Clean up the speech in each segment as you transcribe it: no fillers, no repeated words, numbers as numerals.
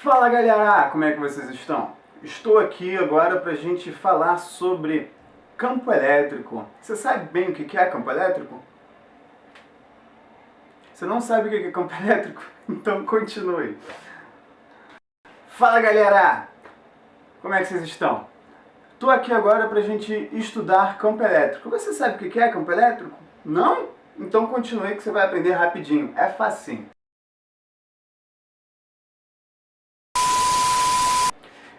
Fala galera, como é que vocês estão? Estou aqui agora para a gente falar sobre campo elétrico. Você sabe bem o que é campo elétrico? Você não sabe o que é campo elétrico? Então continue. Fala galera, como é que vocês estão? Estou aqui agora para a gente estudar campo elétrico. Você sabe o que é campo elétrico? Não? Então continue que você vai aprender rapidinho. É facinho.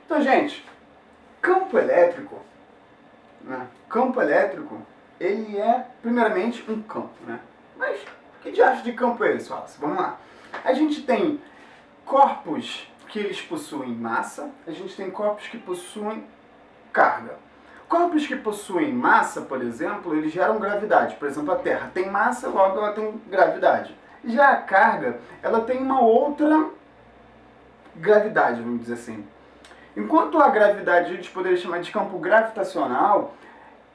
Então, gente, campo elétrico, campo elétrico, ele é, primeiramente, um campo, né? Mas, que diacho de campo é esse, Wallace? Vamos lá. A gente tem corpos que eles possuem massa, a gente tem corpos que possuem carga. Corpos que possuem massa, por exemplo, eles geram gravidade. Por exemplo, a Terra tem massa, logo ela tem gravidade. Já a carga, ela tem uma outra gravidade, vamos dizer assim. Enquanto a gravidade a gente poderia chamar de campo gravitacional,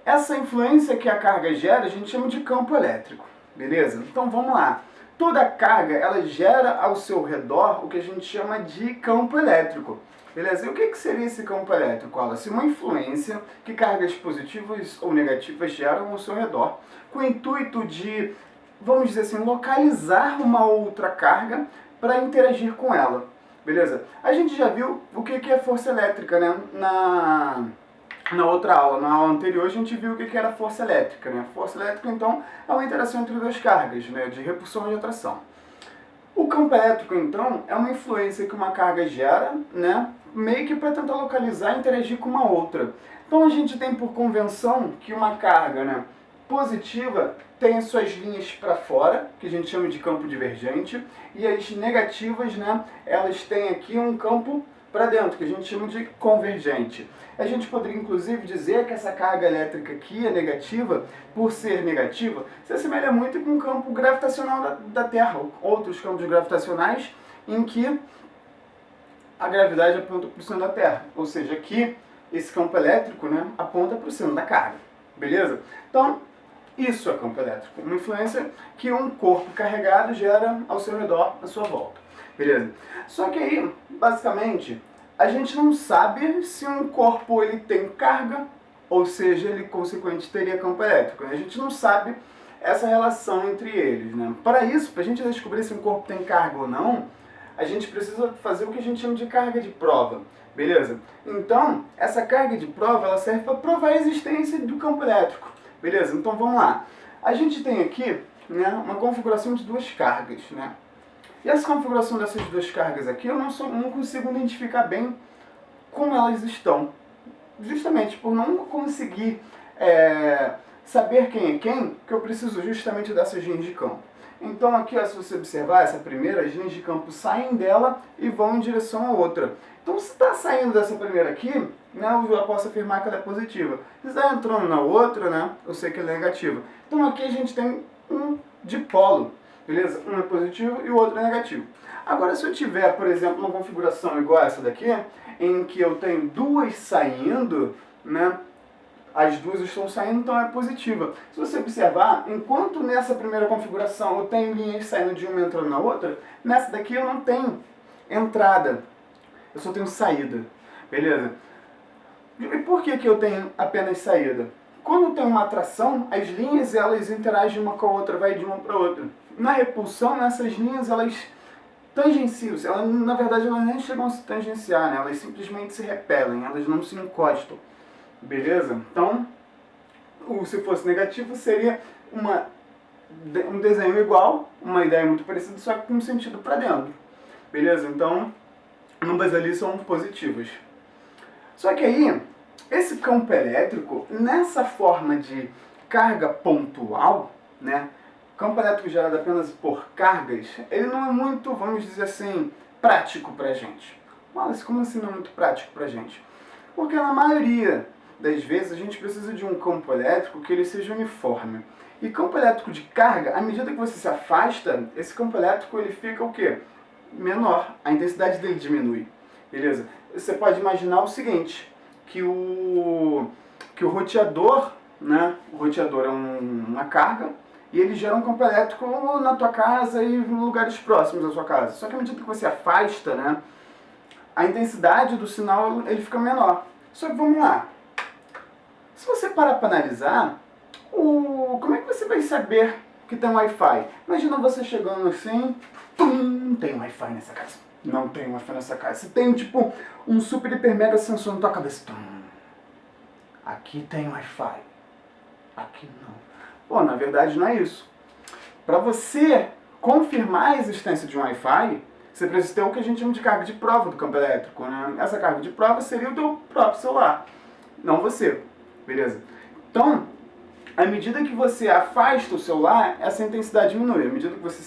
essa influência que a carga gera a gente chama de campo elétrico, beleza? Então vamos lá. Toda carga ela gera ao seu redor o que a gente chama de campo elétrico, beleza? E o que seria esse campo elétrico? Wallace? Uma influência que cargas positivas ou negativas geram ao seu redor, com o intuito de, vamos dizer assim, localizar uma outra carga para interagir com ela. Beleza? A gente já viu o que é força elétrica, né? Na outra aula, na aula anterior, a gente viu o que era força elétrica, né? Força elétrica, então, é uma interação entre duas cargas, né? De repulsão e atração. O campo elétrico, então, é uma influência que uma carga gera, né? Meio que para tentar localizar e interagir com uma outra. Então, a gente tem por convenção que uma carga, né, positiva tem as suas linhas para fora, que a gente chama de campo divergente, e as negativas, né, elas têm aqui um campo para dentro, que a gente chama de convergente. A gente poderia inclusive dizer que essa carga elétrica aqui é negativa, por ser negativa, se assemelha muito com o campo gravitacional da Terra, outros campos gravitacionais em que a gravidade aponta para o centro da Terra, ou seja, aqui esse campo elétrico, né, aponta para o centro da carga, beleza? Então, isso é campo elétrico, uma influência que um corpo carregado gera ao seu redor, à sua volta. Beleza? Só que aí, basicamente, a gente não sabe se um corpo ele tem carga, ou seja, ele consequentemente teria campo elétrico. A gente não sabe essa relação entre eles, né? Para isso, para a gente descobrir se um corpo tem carga ou não, a gente precisa fazer o que a gente chama de carga de prova. Beleza? Então, essa carga de prova ela serve para provar a existência do campo elétrico. Beleza? Então vamos lá. A gente tem aqui, né, uma configuração de duas cargas, né? E essa configuração dessas duas cargas aqui, eu não consigo identificar bem como elas estão. Justamente por não conseguir saber quem é quem, que eu preciso justamente dessas linhas de campo. Então aqui, ó, se você observar, essa primeira, as linhas de campo saem dela e vão em direção à outra. Então se está saindo dessa primeira aqui, né, eu já posso afirmar que ela é positiva. Se está entrando na outra, né, eu sei que ela é negativa. Então aqui a gente tem um dipolo, beleza? Um é positivo e o outro é negativo. Agora se eu tiver, por exemplo, uma configuração igual a essa daqui, em que eu tenho duas saindo, né, as duas estão saindo, então é positiva. Se você observar, enquanto nessa primeira configuração eu tenho linhas saindo de uma e entrando na outra, nessa daqui eu não tenho entrada, eu só tenho saída, beleza? E por que eu tenho apenas saída? Quando tem uma atração, as linhas elas interagem uma com a outra, vai de uma para outra. Na repulsão, essas linhas elas tangenciam, na verdade elas nem chegam a se tangenciar, né? Elas simplesmente se repelem, elas não se encostam. Beleza? Então, se fosse negativo, seria um desenho igual, uma ideia muito parecida, só que com um sentido para dentro. Beleza? Então, ambas ali são positivas. Só que aí, esse campo elétrico, nessa forma de carga pontual, né, campo elétrico gerado apenas por cargas, ele não é muito, vamos dizer assim, prático para a gente. Mas como assim não é muito prático para a gente? Porque na maioria das vezes a gente precisa de um campo elétrico que ele seja uniforme. E campo elétrico de carga, à medida que você se afasta, esse campo elétrico ele fica o quê? Menor, a intensidade dele diminui. Beleza? Você pode imaginar o seguinte, que o roteador, né? O roteador é uma carga e ele gera um campo elétrico na tua casa e em lugares próximos da sua casa. Só que à medida que você afasta, né, a intensidade do sinal ele fica menor. Só que vamos lá. Se você parar para analisar, como é que você vai saber que tem Wi-Fi? Imagina você chegando assim, não tem Wi-Fi nessa casa. Não tem Wi-Fi nessa casa. Você tem tipo um super hiper mega sensor na tua cabeça. Aqui tem Wi-Fi. Aqui não. Pô, na verdade não é isso. Para você confirmar a existência de um Wi-Fi, você precisa ter o que a gente chama de carga de prova do campo elétrico, né? Essa carga de prova seria o teu próprio celular, não você, beleza? Então, à medida que você afasta o celular, essa intensidade diminui. À medida que você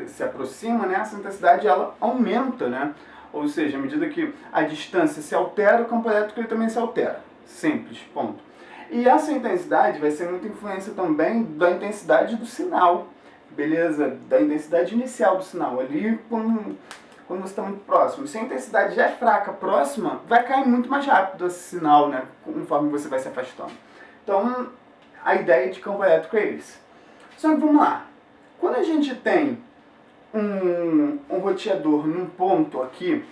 se aproxima, né, essa intensidade ela aumenta, né? Ou seja, à medida que a distância se altera, o campo elétrico ele também se altera. Simples, ponto. E essa intensidade vai ser muita influência também da intensidade do sinal, beleza? Da intensidade inicial do sinal, ali quando você está muito próximo. Se a intensidade já é fraca, próxima, vai cair muito mais rápido esse sinal, né? Conforme você vai se afastando. Então, a ideia de campo elétrico é esse. Só que vamos lá. Quando a gente tem um roteador num ponto aqui,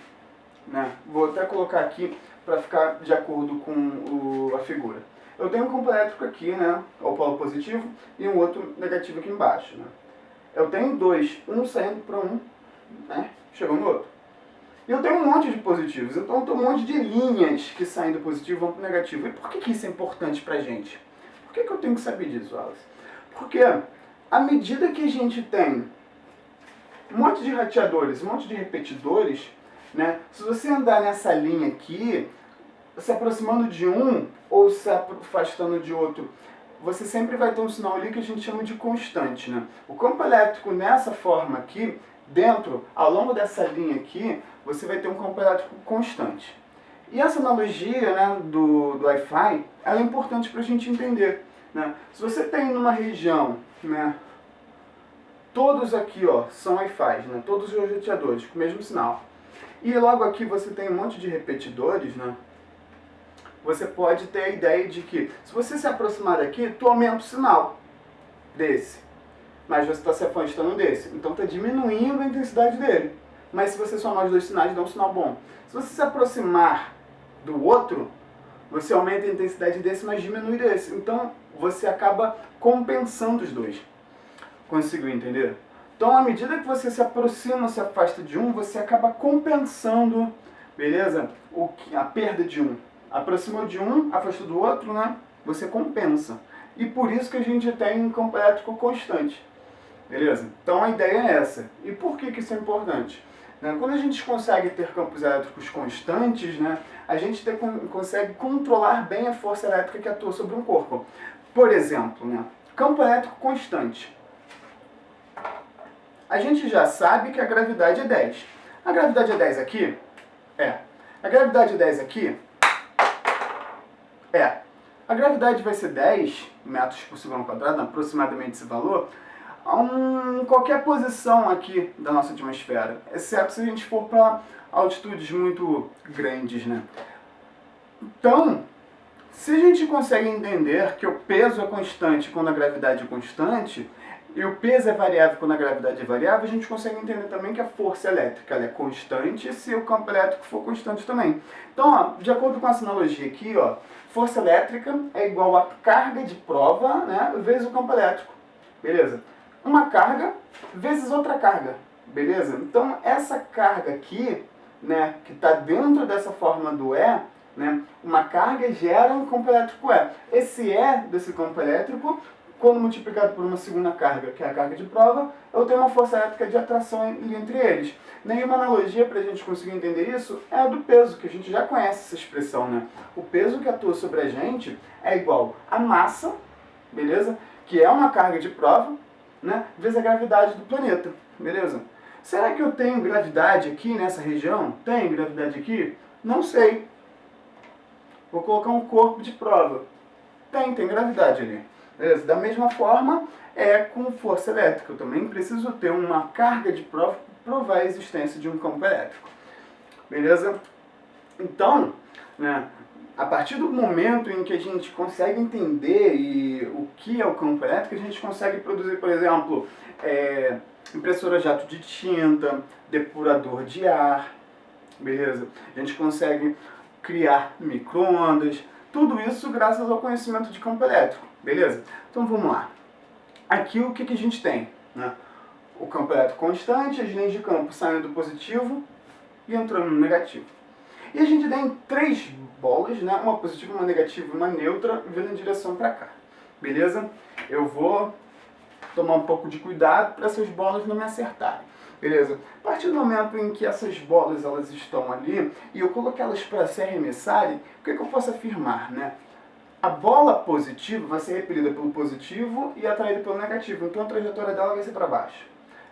né? Vou até colocar aqui para ficar de acordo com a figura. Eu tenho um campo elétrico aqui, né? O polo positivo e um outro negativo aqui embaixo, né? Eu tenho dois, um saindo para um, né? Chegou no outro. E eu tenho um monte de positivos, então eu tenho um monte de linhas que saem do positivo e vão para o negativo. E por que isso é importante para a gente? Por que eu tenho que saber disso, Alice? Porque à medida que a gente tem um monte de rateadores, um monte de repetidores, né? Se você andar nessa linha aqui, se aproximando de um ou se afastando de outro, você sempre vai ter um sinal ali que a gente chama de constante, né? O campo elétrico nessa forma aqui, dentro, ao longo dessa linha aqui, você vai ter um campo elétrico constante. E essa analogia, né, do Wi-Fi, ela é importante para a gente entender, né? Se você tem numa região, né, todos aqui, ó, são Wi-Fi, né, todos os roteadores com o mesmo sinal, e logo aqui você tem um monte de repetidores, né? Você pode ter a ideia de que, se você se aproximar daqui, tu aumenta o sinal desse. Mas você está se afastando desse. Então está diminuindo a intensidade dele. Mas se você somar os dois sinais, dá um sinal bom. Se você se aproximar do outro, você aumenta a intensidade desse, mas diminui desse. Então você acaba compensando os dois. Conseguiu entender? Então, à medida que você se aproxima, se afasta de um, você acaba compensando, beleza? A perda de um. Aproximou de um, afastou do outro, né? Você compensa. E por isso que a gente tem um campo elétrico constante. Beleza? Então a ideia é essa. E por que isso é importante? Quando a gente consegue ter campos elétricos constantes, né, a gente consegue controlar bem a força elétrica que atua sobre um corpo. Por exemplo, né, campo elétrico constante. A gente já sabe que a gravidade é 10. A gravidade é 10 aqui? É. A gravidade é 10 aqui? É. A gravidade vai ser 10 metros por segundo quadrado, aproximadamente esse valor, em qualquer posição aqui da nossa atmosfera, exceto se a gente for para altitudes muito grandes, né? Então, se a gente consegue entender que o peso é constante quando a gravidade é constante, e o peso é variável quando a gravidade é variável, a gente consegue entender também que a força elétrica ela é constante se o campo elétrico for constante também. Então, ó, de acordo com essa analogia aqui, ó, força elétrica é igual a carga de prova, né, vezes o campo elétrico. Beleza? Uma carga vezes outra carga. Beleza? Então, essa carga aqui, né, que está dentro dessa forma do E, né, uma carga gera um campo elétrico E. Esse E desse campo elétrico, quando multiplicado por uma segunda carga, que é a carga de prova, eu tenho uma força elétrica de atração entre eles. Nenhuma analogia para a gente conseguir entender isso é a do peso, que a gente já conhece essa expressão, né? O peso que atua sobre a gente é igual a massa, beleza? Que é uma carga de prova, né? Vezes a gravidade do planeta, beleza? Será que eu tenho gravidade aqui nessa região? Tem gravidade aqui? Não sei. Vou colocar um corpo de prova. Tem gravidade ali. Beleza? Da mesma forma, é com força elétrica. Eu também preciso ter uma carga de prova para provar a existência de um campo elétrico. Beleza? Então, né, a partir do momento em que a gente consegue entender o que é o campo elétrico, a gente consegue produzir, por exemplo, impressora jato de tinta, depurador de ar, beleza? A gente consegue criar micro-ondas, tudo isso graças ao conhecimento de campo elétrico, beleza? Então vamos lá. Aqui o que a gente tem, né? O campo elétrico constante, as linhas de campo saindo do positivo e entrando no negativo. E a gente tem 3 bolas, né? Uma positiva, uma negativa e uma neutra, vindo em direção para cá, beleza? Eu vou tomar um pouco de cuidado para essas bolas não me acertarem, beleza? A partir do momento em que essas bolas elas estão ali e eu coloquei elas para se arremessarem, o que eu posso afirmar, né? A bola positiva vai ser repelida pelo positivo e atraída pelo negativo, então a trajetória dela vai ser para baixo.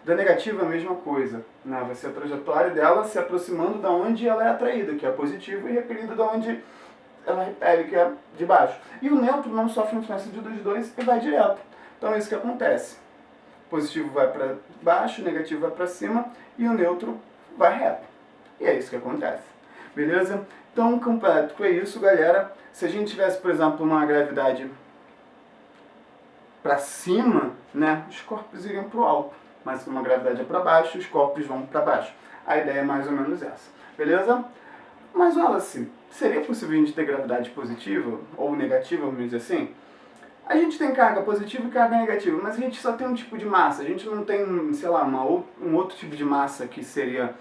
Da negativa a mesma coisa, né? Vai ser a trajetória dela se aproximando da onde ela é atraída, que é positivo, e repelida da onde ela repele, que é de baixo. E o neutro não sofre influência dos dois e vai direto. Então é isso que acontece. O positivo vai para baixo, o negativo vai para cima e o neutro vai reto. E é isso que acontece. Beleza? Então o campo elétrico é isso, galera. Se a gente tivesse, por exemplo, uma gravidade para cima, né, os corpos iriam para o alto. Mas se uma gravidade é para baixo, os corpos vão para baixo. A ideia é mais ou menos essa. Beleza? Mas olha assim, seria possível a gente ter gravidade positiva ou negativa, vamos dizer assim? A gente tem carga positiva e carga negativa, mas a gente só tem um tipo de massa. A gente não tem, sei lá, um outro tipo de massa que seria,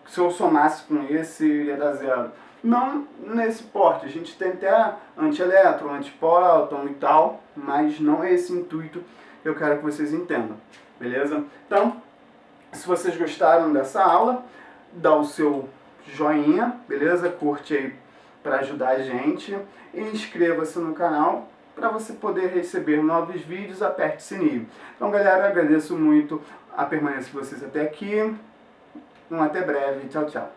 se eu somasse com esse, iria dar zero. Não nesse porte. A gente tem até antielétron, antipróton e tal, mas não é esse intuito que eu quero que vocês entendam. Beleza? Então, se vocês gostaram dessa aula, dá o seu joinha, beleza? Curte aí para ajudar a gente e inscreva-se no canal para você poder receber novos vídeos, aperte o sininho. Então, galera, agradeço muito a permanência de vocês até aqui. Até breve. Tchau, tchau.